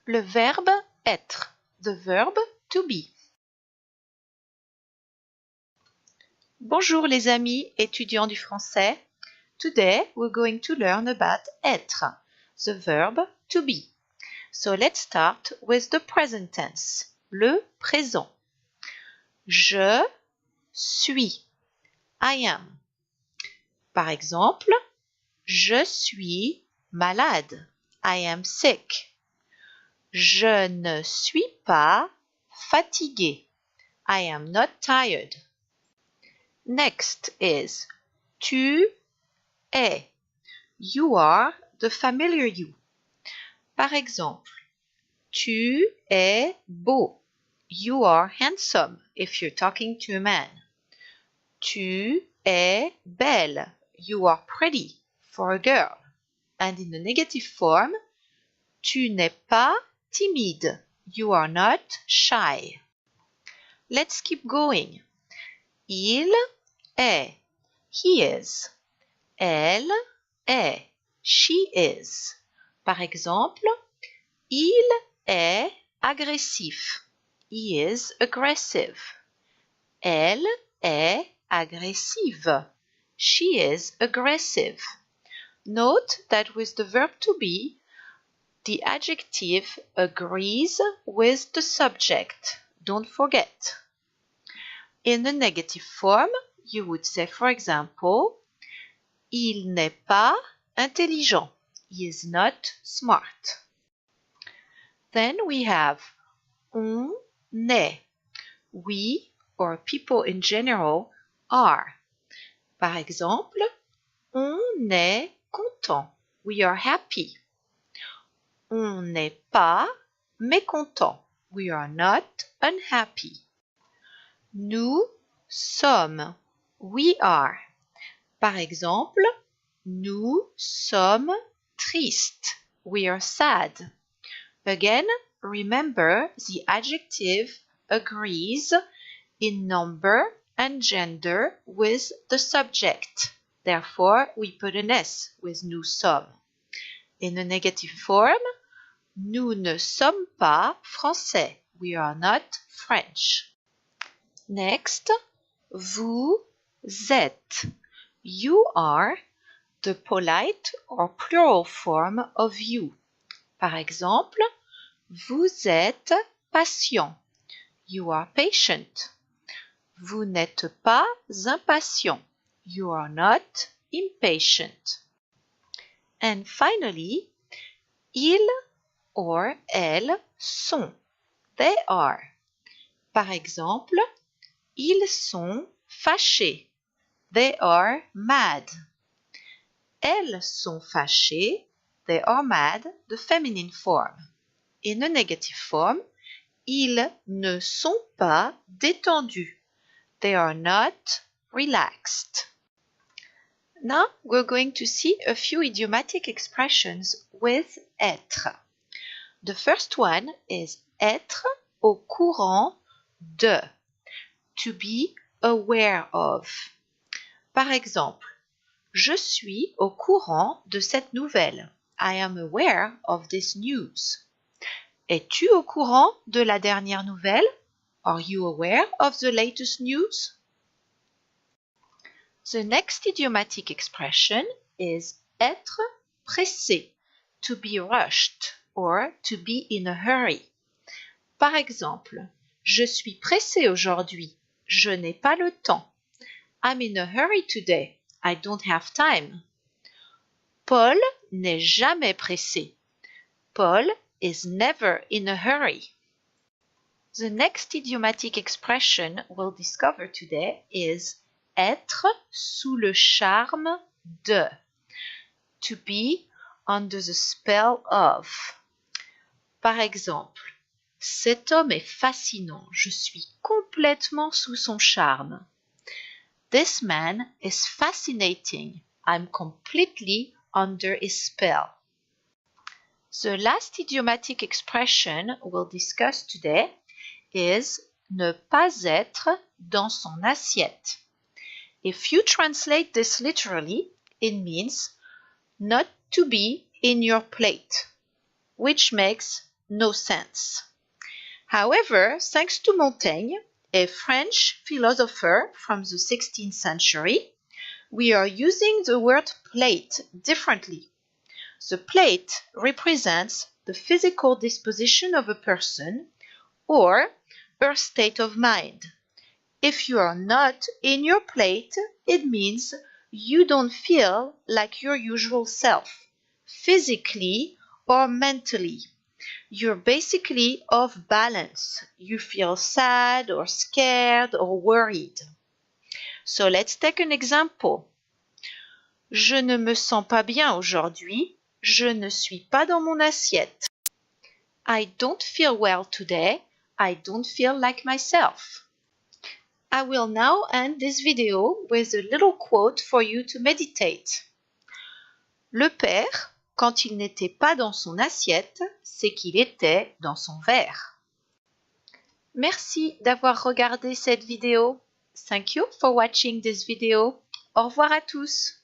Le verbe être, the verb to be. Bonjour les amis étudiants du français. Today we're going to learn about être, the verb to be. So let's start with the present tense, le présent. Je suis, I am. Par exemple, je suis malade, I am sick. Je ne suis pas fatigué, I am not tired. Next is tu es. You are the familiar you. Par exemple, tu es beau. You are handsome if you're talking to a man. Tu es belle. You are pretty for a girl. And in the negative form, tu n'es pas timide. You are not shy. Let's keep going. Il est. He is. Elle est. She is. Par exemple, il est agressif. He is aggressive. Elle est agressive. She is aggressive. Note that with the verb to be, the adjective agrees with the subject. Don't forget. In the negative form, you would say, for example, il n'est pas intelligent. He is not smart. Then we have on est. We, or people in general, are. Par exemple, on est content. We are happy. On n'est pas mécontent. We are not unhappy. Nous sommes. We are. Par exemple, nous sommes tristes. We are sad. Again, remember the adjective agrees in number and gender with the subject. Therefore, we put an S with nous sommes. In the negative form, nous ne sommes pas français. We are not French. Next, vous êtes. You are the polite or plural form of you. Par exemple, vous êtes patient. You are patient. Vous n'êtes pas impatient. You are not impatient. And finally, ils or elles sont. They are. Par exemple, ils sont fâchés. They are mad. Elles sont fâchées. They are mad, the feminine form. In the negative form, ils ne sont pas détendus. They are not relaxed. Now we're going to see a few idiomatic expressions with être. The first one is être au courant de. To be aware of. Par exemple, je suis au courant de cette nouvelle. I am aware of this news. Es-tu au courant de la dernière nouvelle? Are you aware of the latest news? The next idiomatic expression is être pressé, to be rushed or to be in a hurry. Par exemple, je suis pressé aujourd'hui. Je n'ai pas le temps. I'm in a hurry today. I don't have time. Paul n'est jamais pressé. Paul is never in a hurry. The next idiomatic expression we'll discover today is être sous le charme de. To be under the spell of. Par exemple, cet homme est fascinant. Je suis complètement sous son charme. This man is fascinating. I'm completely under his spell. The last idiomatic expression we'll discuss today is ne pas être dans son assiette. If you translate this literally, it means not to be in your plate, which makes no sense. However, thanks to Montaigne, a French philosopher from the 16th century, we are using the word plate differently. The plate represents the physical disposition of a person or her state of mind. If you are not in your plate, it means you don't feel like your usual self, physically or mentally. You're basically off balance. You feel sad or scared or worried. So let's take an example. Je ne me sens pas bien aujourd'hui. Je ne suis pas dans mon assiette. I don't feel well today. I don't feel like myself. I will now end this video with a little quote for you to meditate. Le père, quand il n'était pas dans son assiette, c'est qu'il était dans son verre. Merci d'avoir regardé cette vidéo. Thank you for watching this video. Au revoir à tous.